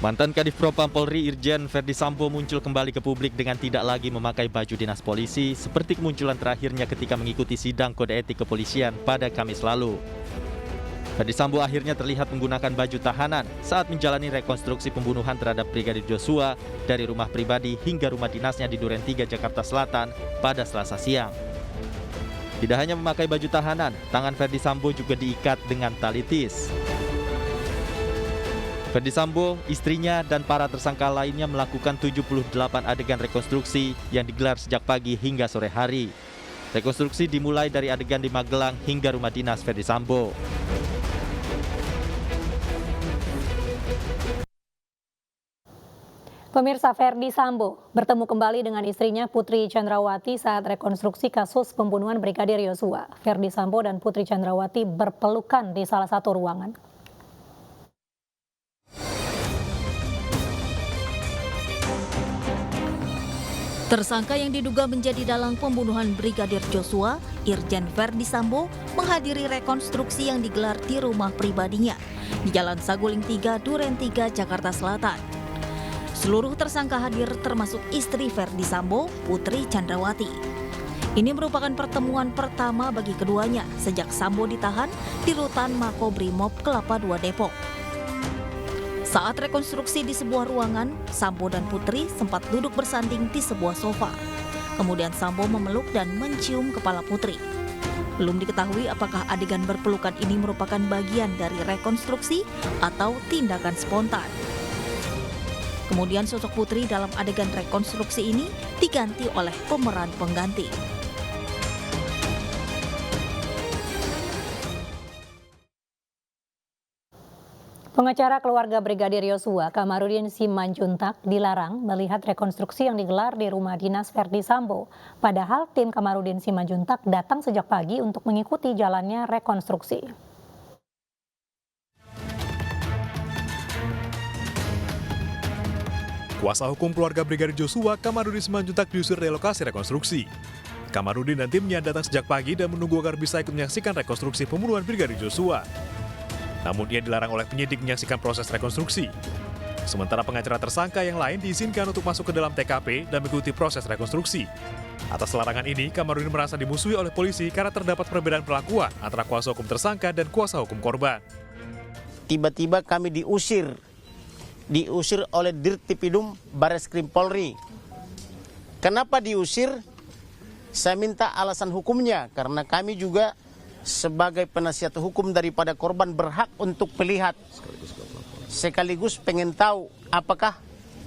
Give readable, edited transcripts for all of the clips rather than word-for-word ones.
Mantan Kadif Propam Polri Irjen Verdi Sambo muncul kembali ke publik dengan tidak lagi memakai baju dinas polisi seperti kemunculan terakhirnya ketika mengikuti sidang kode etik kepolisian pada Kamis lalu. Verdi Sambo akhirnya terlihat menggunakan baju tahanan saat menjalani rekonstruksi pembunuhan terhadap Brigadir Joshua dari rumah pribadi hingga rumah dinasnya di Duren 3, Jakarta Selatan pada Selasa siang. Tidak hanya memakai baju tahanan, tangan Verdi Sambo juga diikat dengan tali tis. Verdi Sambo, istrinya, dan para tersangka lainnya melakukan 78 adegan rekonstruksi yang digelar sejak pagi hingga sore hari. Rekonstruksi dimulai dari adegan di Magelang hingga rumah dinas Verdi Sambo. Pemirsa, Verdi Sambo bertemu kembali dengan istrinya Putri Chandrawati saat rekonstruksi kasus pembunuhan Brigadir Joshua. Verdi Sambo dan Putri Chandrawati berpelukan di salah satu ruangan. Tersangka yang diduga menjadi dalang pembunuhan Brigadir Joshua, Irjen Verdi Sambo, menghadiri rekonstruksi yang digelar di rumah pribadinya di Jalan Saguling 3, Duren 3, Jakarta Selatan. Seluruh tersangka hadir termasuk istri Verdi Sambo, Putri Chandrawati. Ini merupakan pertemuan pertama bagi keduanya sejak Sambo ditahan di rutan Makobrimob Kelapa II Depok. Saat rekonstruksi di sebuah ruangan, Sambo dan Putri sempat duduk bersanding di sebuah sofa. Kemudian Sambo memeluk dan mencium kepala Putri. Belum diketahui apakah adegan berpelukan ini merupakan bagian dari rekonstruksi atau tindakan spontan. Kemudian sosok Putri dalam adegan rekonstruksi ini diganti oleh pemeran pengganti. Pengacara keluarga Brigadir Joshua, Kamarudin Simanjuntak, dilarang melihat rekonstruksi yang digelar di rumah dinas Verdi Sambo. Padahal tim Kamarudin Simanjuntak datang sejak pagi untuk mengikuti jalannya rekonstruksi. Kuasa hukum keluarga Brigadir Joshua, Kamarudin Simanjuntak, diusir dari lokasi rekonstruksi. Kamarudin dan timnya datang sejak pagi dan menunggu agar bisa ikut menyaksikan rekonstruksi pembunuhan Brigadir Joshua. Namun ia dilarang oleh penyidik menyaksikan proses rekonstruksi. Sementara pengacara tersangka yang lain diizinkan untuk masuk ke dalam TKP dan mengikuti proses rekonstruksi. Atas larangan ini, Kamarudin merasa dimusuhi oleh polisi karena terdapat perbedaan perlakuan antara kuasa hukum tersangka dan kuasa hukum korban. Tiba-tiba kami diusir oleh Dirtipidum Bareskrim Polri. Kenapa diusir? Saya minta alasan hukumnya, karena kami juga sebagai penasihat hukum daripada korban berhak untuk melihat. Sekaligus pengen tahu apakah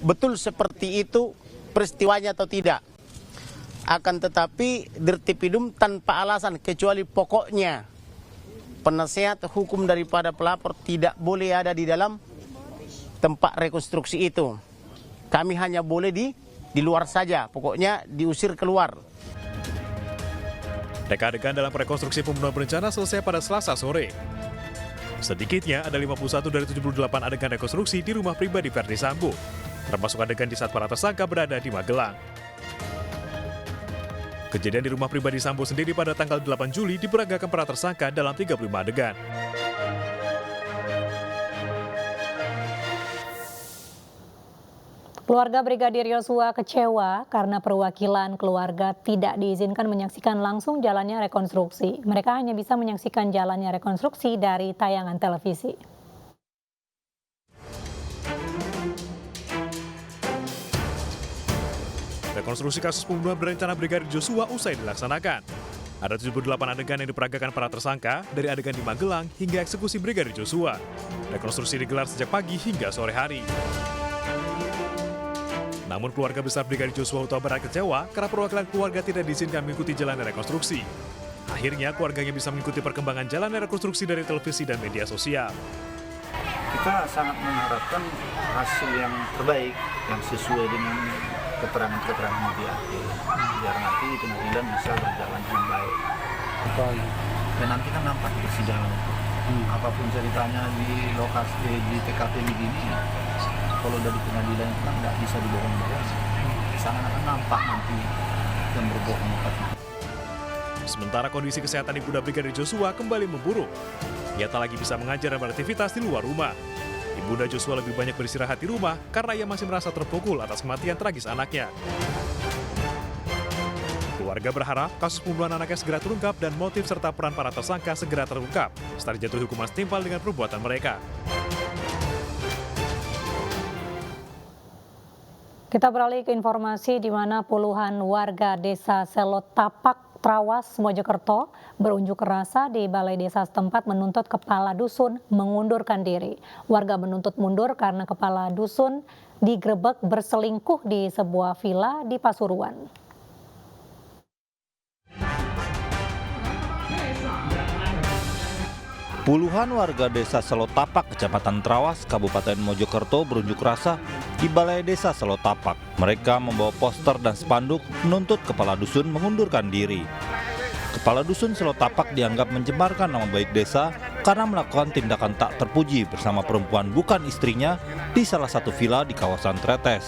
betul seperti itu peristiwanya atau tidak. Akan tetapi Dirtipidum tanpa alasan kecuali pokoknya penasihat hukum daripada pelapor tidak boleh ada di dalam tempat rekonstruksi itu. Kami hanya boleh di luar saja, pokoknya diusir keluar. Reka-adegan dalam rekonstruksi pembunuhan berencana selesai pada Selasa sore. Sedikitnya ada 51 dari 78 adegan rekonstruksi di rumah pribadi Verdi Sambo, termasuk adegan di saat para tersangka berada di Magelang. Kejadian di rumah pribadi Sambo sendiri pada tanggal 8 Juli diperagakan para tersangka dalam 35 adegan. Keluarga Brigadir Joshua kecewa karena perwakilan keluarga tidak diizinkan menyaksikan langsung jalannya rekonstruksi. Mereka hanya bisa menyaksikan jalannya rekonstruksi dari tayangan televisi. Rekonstruksi kasus pembunuhan berencana Brigadir Joshua usai dilaksanakan. Ada 78 adegan yang diperagakan para tersangka, dari adegan di Magelang hingga eksekusi Brigadir Joshua. Rekonstruksi digelar sejak pagi hingga sore hari. Namun keluarga besar Brigadir Joshua Huta Barat kecewa karena perwakilan keluarga tidak diizinkan mengikuti jalannya rekonstruksi. Akhirnya keluarganya bisa mengikuti perkembangan jalannya rekonstruksi dari televisi dan media sosial. Kita sangat mengharapkan hasil yang terbaik, yang sesuai dengan keterangan-keterangan media, biar nanti pengadilan bisa berjalan dengan baik. Dan nanti kan nampak di persidangan, apapun ceritanya di lokasi di TKP begini, kalau dari pengadilan itu kan nggak bisa dibohong-bohong. Di sana akan nampak nanti yang berbohong. Sementara kondisi kesehatan ibunda Brigadir Joshua kembali memburuk. Ia tak lagi bisa mengajar dan beraktivitas di luar rumah. Ibunda Joshua lebih banyak beristirahat di rumah karena ia masih merasa terpukul atas kematian tragis anaknya. Keluarga berharap kasus pembunuhan anaknya segera terungkap dan motif serta peran para tersangka segera terungkap, serta dijatuhi hukuman setimpal dengan perbuatan mereka. Kita beralih ke informasi di mana puluhan warga desa Selotapak, Trawas, Mojokerto berunjuk rasa di balai desa setempat menuntut kepala dusun mengundurkan diri. Warga menuntut mundur karena kepala dusun digrebek berselingkuh di sebuah villa di Pasuruan. Puluhan warga desa Selotapak, Kecamatan Trawas, Kabupaten Mojokerto berunjuk rasa di Balai Desa Selotapak. Mereka membawa poster dan spanduk menuntut kepala dusun mengundurkan diri. Kepala dusun Selotapak dianggap mencemarkan nama baik desa karena melakukan tindakan tak terpuji bersama perempuan bukan istrinya di salah satu villa di kawasan Tretes.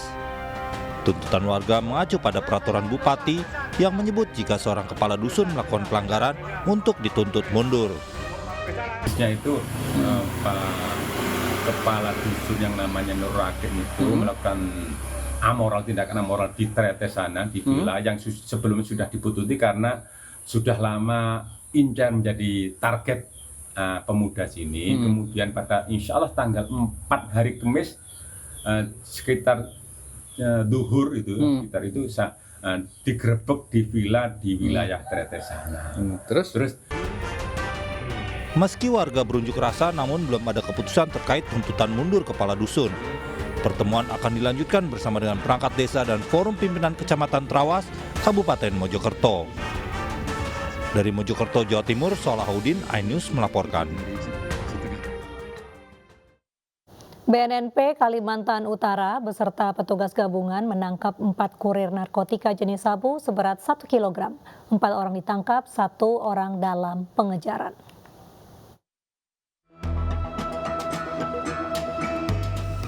Tuntutan warga mengacu pada peraturan bupati yang menyebut jika seorang kepala dusun melakukan pelanggaran untuk dituntut mundur. Itu kepala dusun yang namanya Nur Rakim itu melakukan tindakan amoral di Tretes sana, di villa yang sebelumnya sudah dipututi karena sudah lama incar menjadi target pemuda sini. Kemudian pada insya Allah tanggal 4 hari Kamis sekitar duhur itu, sekitar itu digrebek di villa di wilayah Tretes sana. Terus Meski warga berunjuk rasa, namun belum ada keputusan terkait tuntutan mundur kepala dusun. Pertemuan akan dilanjutkan bersama dengan perangkat desa dan forum pimpinan Kecamatan Trawas, Kabupaten Mojokerto. Dari Mojokerto, Jawa Timur, Solahuddin, iNews melaporkan. BNNP Kalimantan Utara beserta petugas gabungan menangkap 4 kurir narkotika jenis sabu seberat 1 kg. 4 orang ditangkap, 1 orang dalam pengejaran.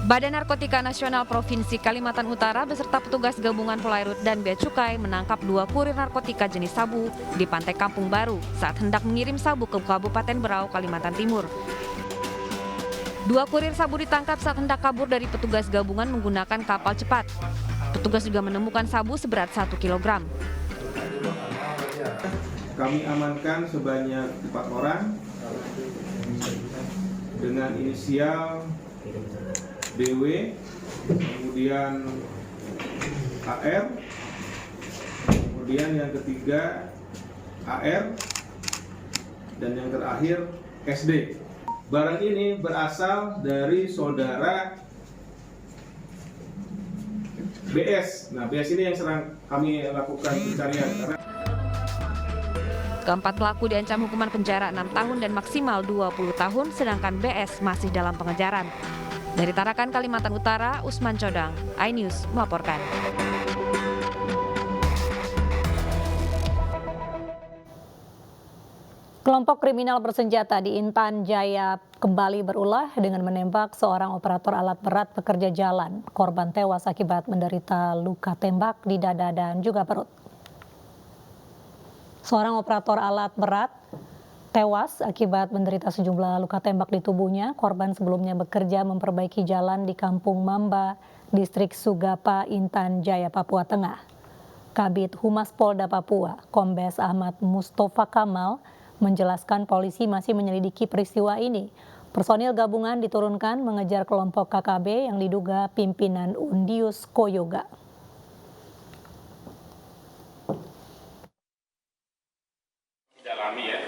Badan Narkotika Nasional Provinsi Kalimantan Utara beserta petugas gabungan Polairut dan Bea Cukai menangkap 2 kurir narkotika jenis sabu di Pantai Kampung Baru saat hendak mengirim sabu ke Kabupaten Berau, Kalimantan Timur. 2 kurir sabu ditangkap saat hendak kabur dari petugas gabungan menggunakan kapal cepat. Petugas juga menemukan sabu seberat 1 kg. Kami amankan sebanyak 4 orang dengan inisial BW, kemudian AR, kemudian yang ketiga AR, dan yang terakhir SD. Barang ini berasal dari saudara BS. Nah, BS ini yang sedang kami lakukan pencarian. Keempat pelaku diancam hukuman penjara 6 tahun dan maksimal 20 tahun, sedangkan BS masih dalam pengejaran. Dari Tarakan, Kalimantan Utara, Usman Codang, iNews melaporkan. Kelompok kriminal bersenjata di Intan Jaya kembali berulah dengan menembak seorang operator alat berat pekerja jalan. Korban tewas akibat menderita luka tembak di dada dan juga perut. Seorang operator alat berat tewas akibat menderita sejumlah luka tembak di tubuhnya. Korban sebelumnya bekerja memperbaiki jalan di Kampung Mamba, Distrik Sugapa, Intan Jaya, Papua Tengah. Kabid Humas Polda Papua, Kombes Ahmad Mustafa Kamal, menjelaskan polisi masih menyelidiki peristiwa ini. Personil gabungan diturunkan mengejar kelompok KKB yang diduga pimpinan Undius Koyoga.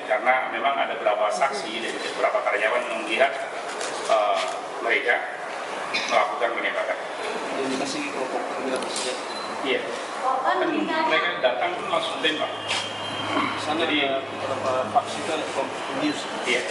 Karena memang ada beberapa saksi dan beberapa karyawan yang melihat mereka melakukan penembakan. Iya. Kan mereka datang pun langsung tembak. Jadi ada beberapa faksi itu ada kelompok Undius. Iya,